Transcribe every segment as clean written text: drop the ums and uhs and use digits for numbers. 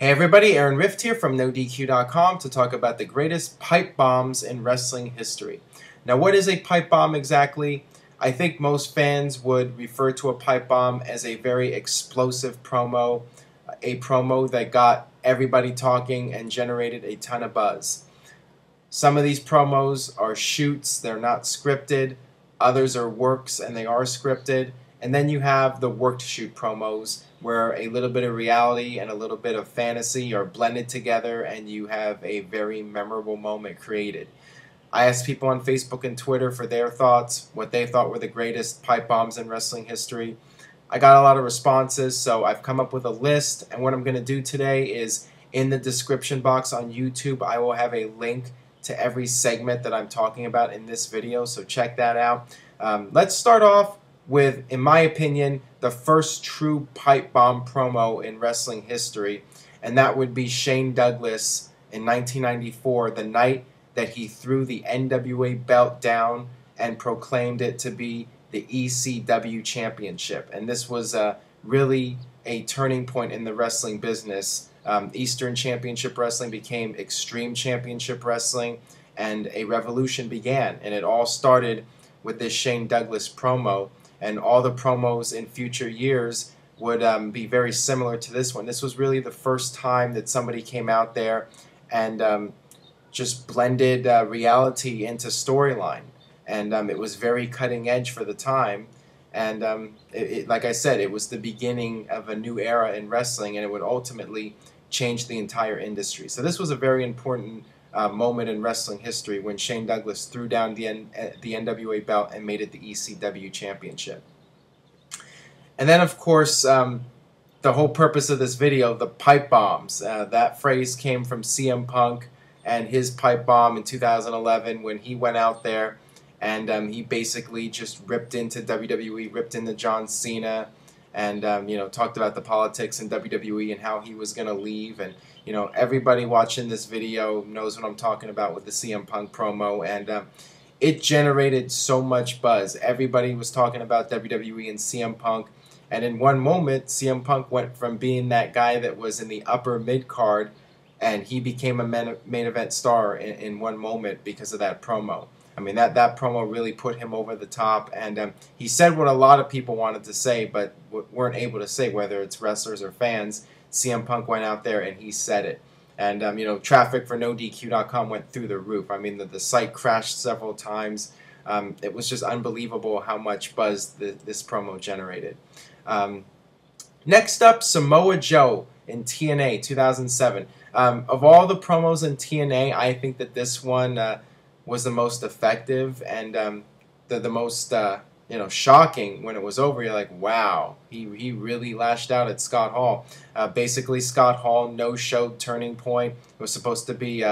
Hey everybody, Aaron Rift here from NoDQ.com to talk about the greatest pipe bombs in wrestling history. Now, what is a pipe bomb exactly? I think most fans would refer to a pipe bomb as a very explosive promo, a promo that got everybody talking and generated a ton of buzz. Some of these promos are shoots, they're not scripted. Others are works and they are scripted. And then you have the worked shoot promos where a little bit of reality and a little bit of fantasy are blended together and you have a very memorable moment created. I asked people on Facebook and Twitter for their thoughts, what they thought were the greatest pipe bombs in wrestling history. I got a lot of responses, so I've come up with a list, and what I'm going to do today is in the description box on YouTube, I will have a link to every segment that I'm talking about in this video, so check that out. Let's start off with, in my opinion, the first true pipe bomb promo in wrestling history, and that would be Shane Douglas in 1994, the night that he threw the NWA belt down and proclaimed it to be the ECW championship. And this was really a turning point in the wrestling business. Eastern Championship Wrestling became Extreme Championship Wrestling, and a revolution began. And it all started with this Shane Douglas promo, and all the promos in future years would be very similar to this one. This was really the first time that somebody came out there and just blended reality into storyline. And it was very cutting edge for the time. And like I said, it was the beginning of a new era in wrestling, and it would ultimately change the entire industry. So this was a very important moment in wrestling history when Shane Douglas threw down the NWA belt and made it the ECW championship. And then, of course, the whole purpose of this video, the pipe bombs. That phrase came from CM Punk and his pipe bomb in 2011 when he went out there and he basically just ripped into WWE, ripped into John Cena, and talked about the politics in WWE and how he was going to leave. And everybody watching this video knows what I'm talking about with the CM Punk promo, and it generated so much buzz. Everybody was talking about WWE and CM Punk, and in one moment, CM Punk went from being that guy that was in the upper mid card, and he became a main event star in one moment because of that promo. I mean, that promo really put him over the top, and he said what a lot of people wanted to say, but weren't able to say, whether it's wrestlers or fans. CM Punk went out there and he said it. And, traffic for NoDQ.com went through the roof. I mean, the site crashed several times. It was just unbelievable how much buzz this promo generated. Next up, Samoa Joe in TNA 2007. Of all the promos in TNA, I think that this one was the most effective and the most shocking. When it was over, you're like, wow, he really lashed out at Scott Hall. Basically, Scott Hall no-showed Turning Point. It was supposed to be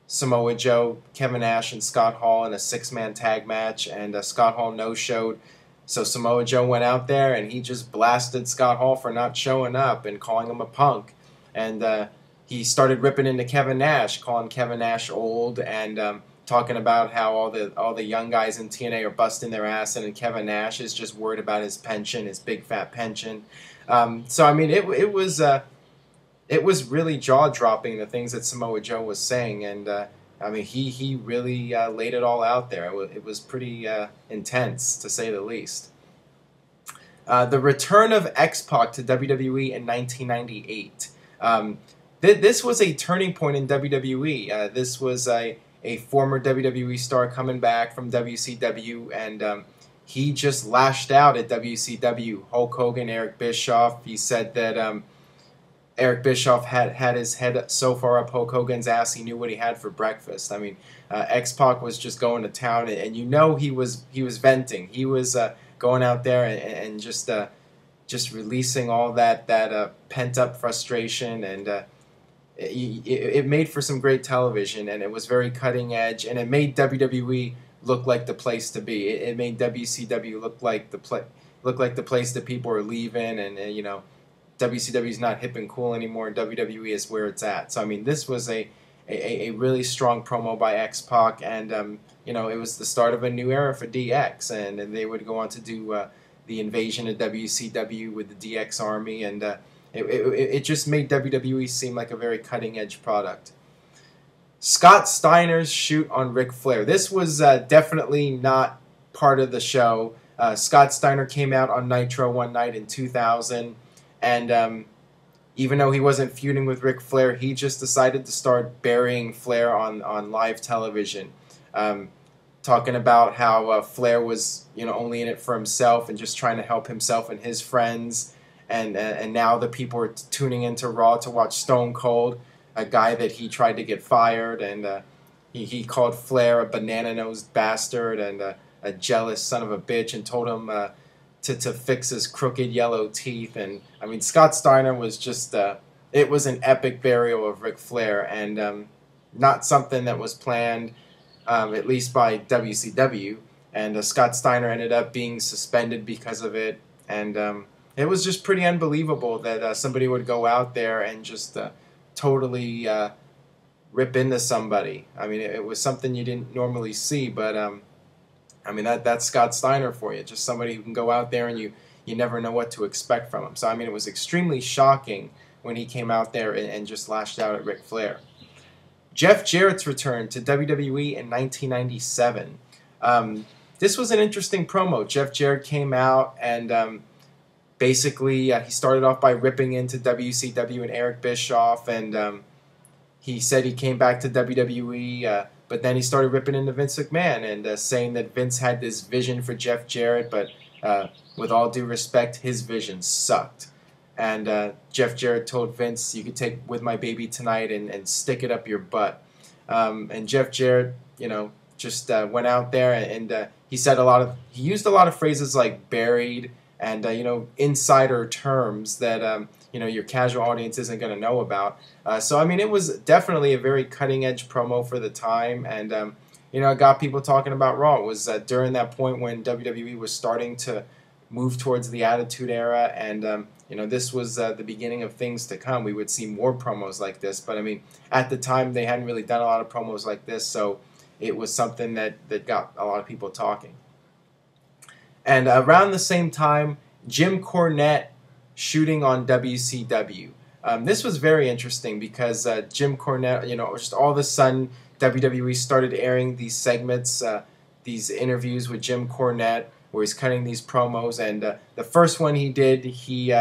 Samoa Joe, Kevin Nash, and Scott Hall in a six-man tag match, and Scott Hall no-showed. So Samoa Joe went out there and he just blasted Scott Hall for not showing up and calling him a punk. And he started ripping into Kevin Nash, calling Kevin Nash old, and talking about how all the young guys in TNA are busting their ass, and Kevin Nash is just worried about his pension, his big fat pension. So I mean, it was really jaw dropping, the things that Samoa Joe was saying, and I mean he really laid it all out there. It was pretty intense, to say the least. The return of X-Pac to WWE in 1998. This was a turning point in WWE. This was a former WWE star coming back from WCW, and he just lashed out at WCW. Hulk Hogan, Eric Bischoff. He said that Eric Bischoff had his head so far up Hulk Hogan's ass he knew what he had for breakfast. I mean, X-Pac was just going to town, and he was venting. He was going out there and just releasing all that pent up frustration, and it made for some great television, and it was very cutting edge, and it made WWE look like the place to be. It made WCW look like the place that people are leaving, and WCW is not hip and cool anymore, and WWE is where it's at. So I mean, this was a really strong promo by X-Pac, and it was the start of a new era for DX, and they would go on to do the invasion of WCW with the DX Army, and It just made WWE seem like a very cutting-edge product. Scott Steiner's shoot on Ric Flair. This was definitely not part of the show. Scott Steiner came out on Nitro one night in 2000, and even though he wasn't feuding with Ric Flair, he just decided to start burying Flair on live television, talking about how Flair was only in it for himself and just trying to help himself and his friends, and now the people are tuning into Raw to watch Stone Cold, a guy that he tried to get fired, and he called Flair a banana-nosed bastard and a jealous son of a bitch, and told him to fix his crooked yellow teeth. And I mean, Scott Steiner was just it was an epic burial of Ric Flair, and not something that was planned, at least by WCW. And Scott Steiner ended up being suspended because of it, and it was just pretty unbelievable that somebody would go out there and just totally rip into somebody. I mean, it was something you didn't normally see, but I mean, that's Scott Steiner for you. Just somebody who can go out there and you never know what to expect from him. So, I mean, it was extremely shocking when he came out there and just lashed out at Ric Flair. Jeff Jarrett's return to WWE in 1997. This was an interesting promo. Jeff Jarrett came out and basically he started off by ripping into WCW and Eric Bischoff, and he said he came back to WWE, but then he started ripping into Vince McMahon and saying that Vince had this vision for Jeff Jarrett, but with all due respect, his vision sucked. And Jeff Jarrett told Vince, "You could take With My Baby Tonight and stick it up your butt." And Jeff Jarrett, just went out there and he said he used a lot of phrases like buried and insider terms that your casual audience isn't going to know about. So I mean, it was definitely a very cutting edge promo for the time, and it got people talking about Raw. It was during that point when WWE was starting to move towards the Attitude Era, and this was the beginning of things to come. We would see more promos like this, but I mean, at the time they hadn't really done a lot of promos like this, so it was something that got a lot of people talking. And around the same time, Jim Cornette shooting on WCW. This was very interesting because Jim Cornette, just all of a sudden WWE started airing these segments, these interviews with Jim Cornette, where he's cutting these promos. And the first one he did, he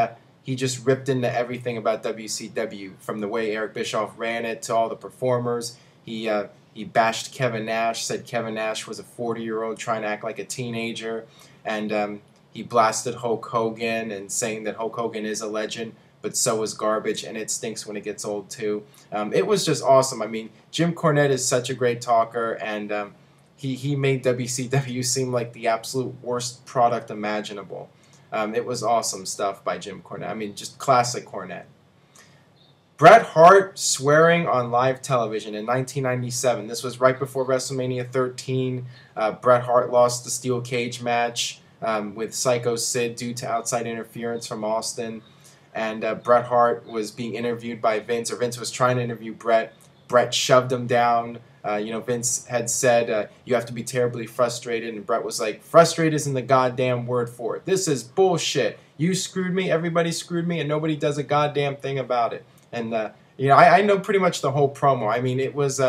just ripped into everything about WCW, from the way Eric Bischoff ran it to all the performers. He bashed Kevin Nash, said Kevin Nash was a 40-year-old trying to act like a teenager, and he blasted Hulk Hogan and saying that Hulk Hogan is a legend, but so is garbage, and it stinks when it gets old too. It was just awesome. I mean, Jim Cornette is such a great talker, and he made WCW seem like the absolute worst product imaginable. It was awesome stuff by Jim Cornette. I mean, just classic Cornette. Bret Hart swearing on live television in 1997. This was right before WrestleMania 13. Bret Hart lost the steel cage match with Psycho Sid due to outside interference from Austin. And Bret Hart was being interviewed by Vince, or Vince was trying to interview Bret. Bret shoved him down. Vince had said, "You have to be terribly frustrated," and Bret was like, "Frustrated isn't the goddamn word for it. This is bullshit. You screwed me, everybody screwed me, and nobody does a goddamn thing about it." And I know pretty much the whole promo. I mean, it was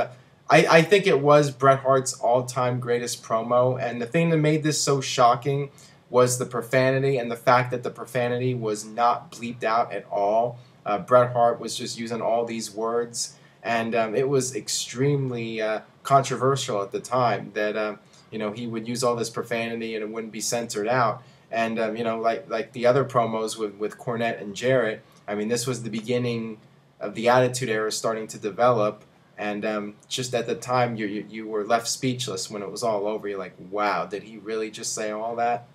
I think it was Bret Hart's all-time greatest promo, and the thing that made this so shocking was the profanity, and the fact that the profanity was not bleeped out at all. Bret Hart was just using all these words, and it was extremely controversial at the time that he would use all this profanity and it wouldn't be censored out. And like the other promos with Cornette and Jarrett, I mean, this was the beginning of the Attitude Era starting to develop, and just at the time you were left speechless when it was all over. You're like, wow, did he really just say all that?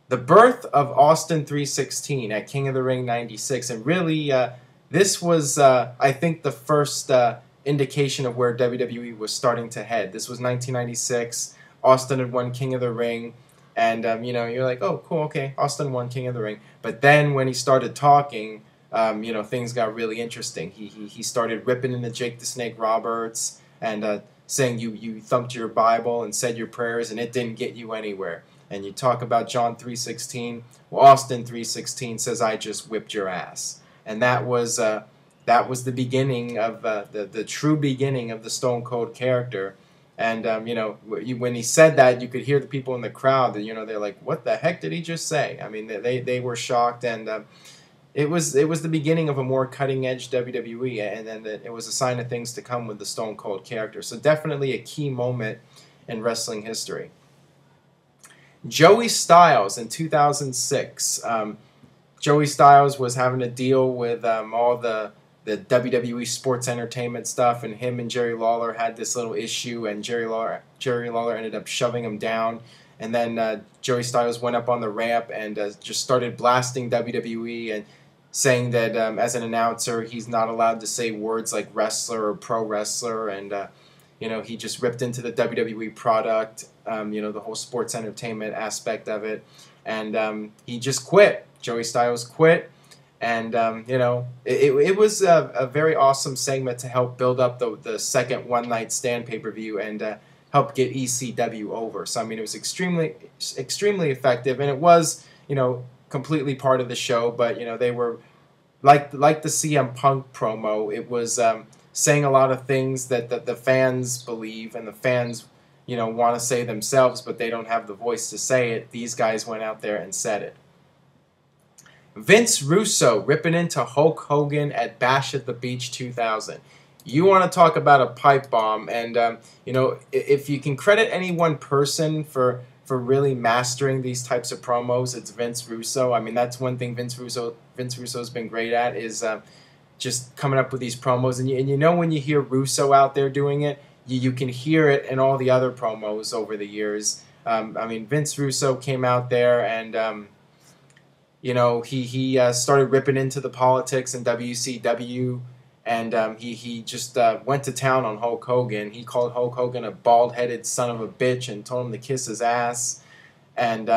The birth of Austin 316 at King of the Ring 96, and really this was I think the first indication of where WWE was starting to head. This was 1996. Austin had won King of the Ring, and you're like, oh, cool, okay, Austin won King of the Ring. But then when he started talking, things got really interesting. He started ripping into Jake the Snake Roberts and saying you thumped your Bible and said your prayers and it didn't get you anywhere. And you talk about John 3:16. Well, Austin 3:16 says, "I just whipped your ass," and that was the beginning of the true beginning of the Stone Cold character. And when he said that, you could hear the people in the crowd. They're like, "What the heck did he just say?" I mean, they were shocked, and it was the beginning of a more cutting edge WWE, and then it was a sign of things to come with the Stone Cold character. So definitely a key moment in wrestling history. Joey Styles in 2006. Joey Styles was having to deal with all the WWE sports entertainment stuff, and him and Jerry Lawler had this little issue, and Jerry Lawler ended up shoving him down, and then Joey Styles went up on the ramp and just started blasting WWE and saying that as an announcer he's not allowed to say words like wrestler or pro wrestler, and he just ripped into the WWE product, the whole sports entertainment aspect of it, and he just quit. Joey Styles quit. And, it was a very awesome segment to help build up the second One Night Stand pay-per-view and help get ECW over. So, I mean, it was extremely effective. And it was, completely part of the show. But, they were, like the CM Punk promo, it was saying a lot of things that the fans believe and the fans, want to say themselves, but they don't have the voice to say it. These guys went out there and said it. Vince Russo ripping into Hulk Hogan at Bash at the Beach 2000. You want to talk about a pipe bomb, and if you can credit any one person for really mastering these types of promos, it's Vince Russo. I mean, that's one thing Vince Russo's been great at, is just coming up with these promos. And when you hear Russo out there doing it, you can hear it in all the other promos over the years. I mean, Vince Russo came out there and he started ripping into the politics in WCW, and he just went to town on Hulk Hogan. He called Hulk Hogan a bald-headed son of a bitch and told him to kiss his ass. And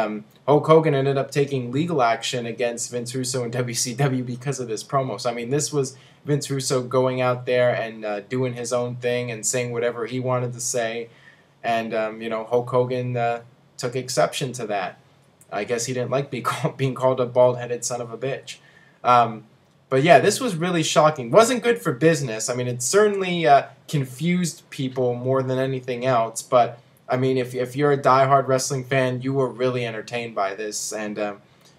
Hulk Hogan ended up taking legal action against Vince Russo and WCW because of this promo. So, I mean, this was Vince Russo going out there and doing his own thing and saying whatever he wanted to say. And, Hulk Hogan took exception to that. I guess he didn't like being called a bald-headed son of a bitch. But yeah, this was really shocking. Wasn't good for business. I mean, it certainly confused people more than anything else. But, I mean, if you're a diehard wrestling fan, you were really entertained by this. And,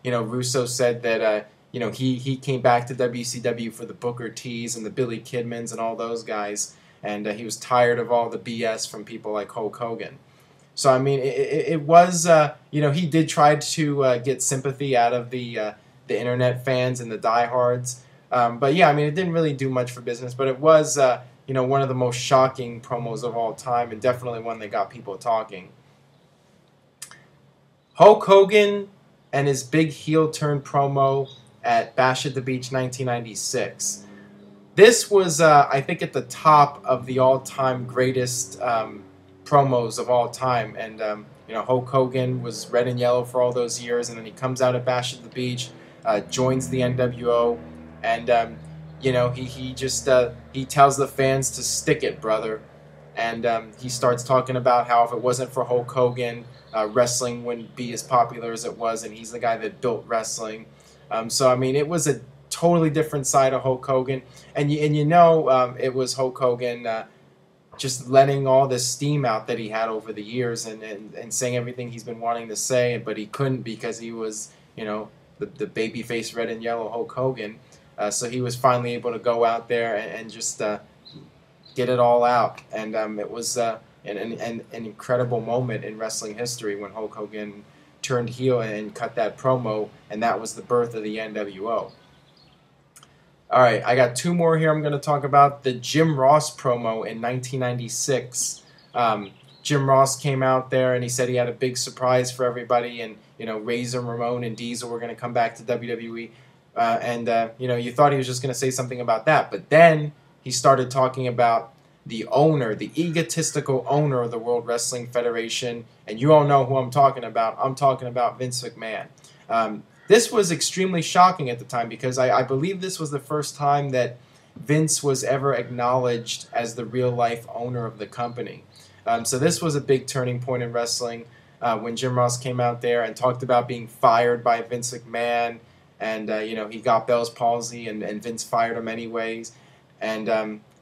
Russo said that, he came back to WCW for the Booker T's and the Billy Kidmans and all those guys. And he was tired of all the BS from people like Hulk Hogan. So, I mean, it was, he did try to get sympathy out of the internet fans and the diehards. But, yeah, I mean, it didn't really do much for business. But it was, one of the most shocking promos of all time, and definitely one that got people talking. Hulk Hogan and his big heel turn promo at Bash at the Beach 1996. This was, I think, at the top of the all-time greatest promos of all time, and Hulk Hogan was red and yellow for all those years, and then he comes out at Bash at the Beach, joins the NWO, and he tells the fans to stick it, brother, and he starts talking about how if it wasn't for Hulk Hogan, wrestling wouldn't be as popular as it was, and he's the guy that built wrestling. So I mean, it was a totally different side of Hulk Hogan, and it was Hulk Hogan just letting all this steam out that he had over the years and saying everything he's been wanting to say, but he couldn't because he was, the babyface red and yellow Hulk Hogan. So he was finally able to go out there and just get it all out. And it was an incredible moment in wrestling history when Hulk Hogan turned heel and cut that promo, and that was the birth of the NWO. All right, I got two more here I'm going to talk about. The Jim Ross promo in 1996. Jim Ross came out there and he said he had a big surprise for everybody, and Razor Ramon and Diesel were going to come back to WWE. You thought he was just going to say something about that, but then he started talking about the owner, the egotistical owner of the World Wrestling Federation, and you all know who I'm talking about. I'm talking about Vince McMahon. This was extremely shocking at the time because I believe this was the first time that Vince was ever acknowledged as the real-life owner of the company. So this was a big turning point in wrestling. when Jim Ross came out there and talked about being fired by Vince McMahon, and he got Bell's palsy, and Vince fired him anyways, and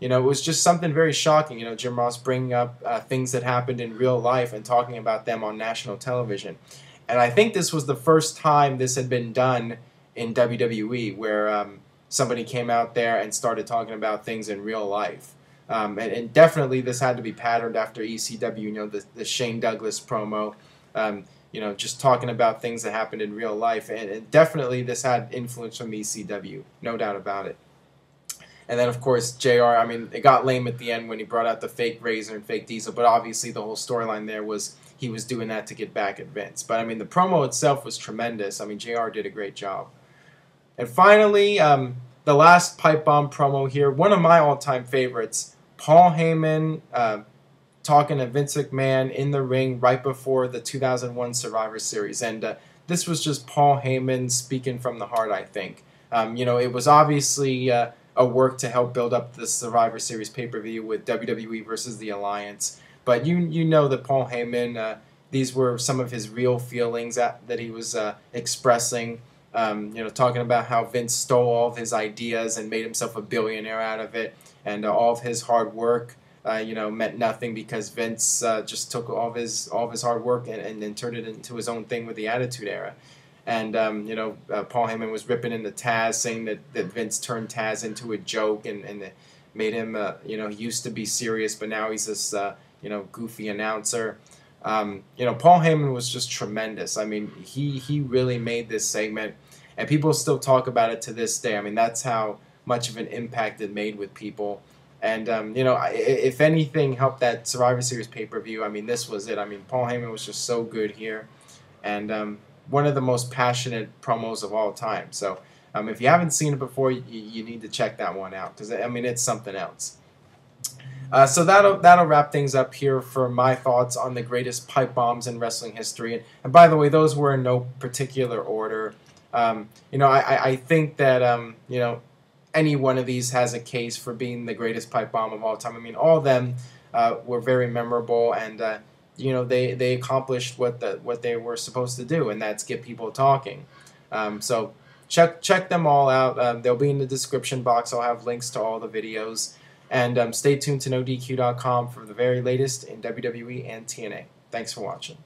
it was just something very shocking. Jim Ross bringing up things that happened in real life and talking about them on national television, and I think this was the first time this had been done in WWE, where somebody came out there and started talking about things in real life. And definitely this had to be patterned after ECW, the Shane Douglas promo, just talking about things that happened in real life. And definitely this had influence from ECW, no doubt about it. And then, of course, JR, it got lame at the end when he brought out the fake Razor and fake Diesel, but obviously the whole storyline there was he was doing that to get back at Vince. But, the promo itself was tremendous. JR did a great job. And finally, the last pipe bomb promo here, one of my all-time favorites, Paul Heyman talking to Vince McMahon in the ring right before the 2001 Survivor Series. And this was just Paul Heyman speaking from the heart, I think. It was obviously a work to help build up the Survivor Series pay-per-view with WWE versus the Alliance. But you know that Paul Heyman, these were some of his real feelings that he was expressing. Talking about how Vince stole all of his ideas and made himself a billionaire out of it, and all of his hard work, meant nothing because Vince just took all of his hard work and turned it into his own thing with the Attitude Era. And Paul Heyman was ripping into Taz, saying that Vince turned Taz into a joke and made him, he used to be serious, but now he's this, goofy announcer. Paul Heyman was just tremendous. He really made this segment, and people still talk about it to this day. That's how much of an impact it made with people. And, if anything helped that Survivor Series pay-per-view, this was it. Paul Heyman was just so good here, and one of the most passionate promos of all time. So if you haven't seen it before, you need to check that one out, because, it's something else. So that'll wrap things up here for my thoughts on the greatest pipe bombs in wrestling history. And by the way, those were in no particular order. I think that any one of these has a case for being the greatest pipe bomb of all time. All of them were very memorable, and they accomplished what they were supposed to do, and that's get people talking. So check them all out. They'll be in the description box. I'll have links to all the videos. And stay tuned to NoDQ.com for the very latest in WWE and TNA. Thanks for watching.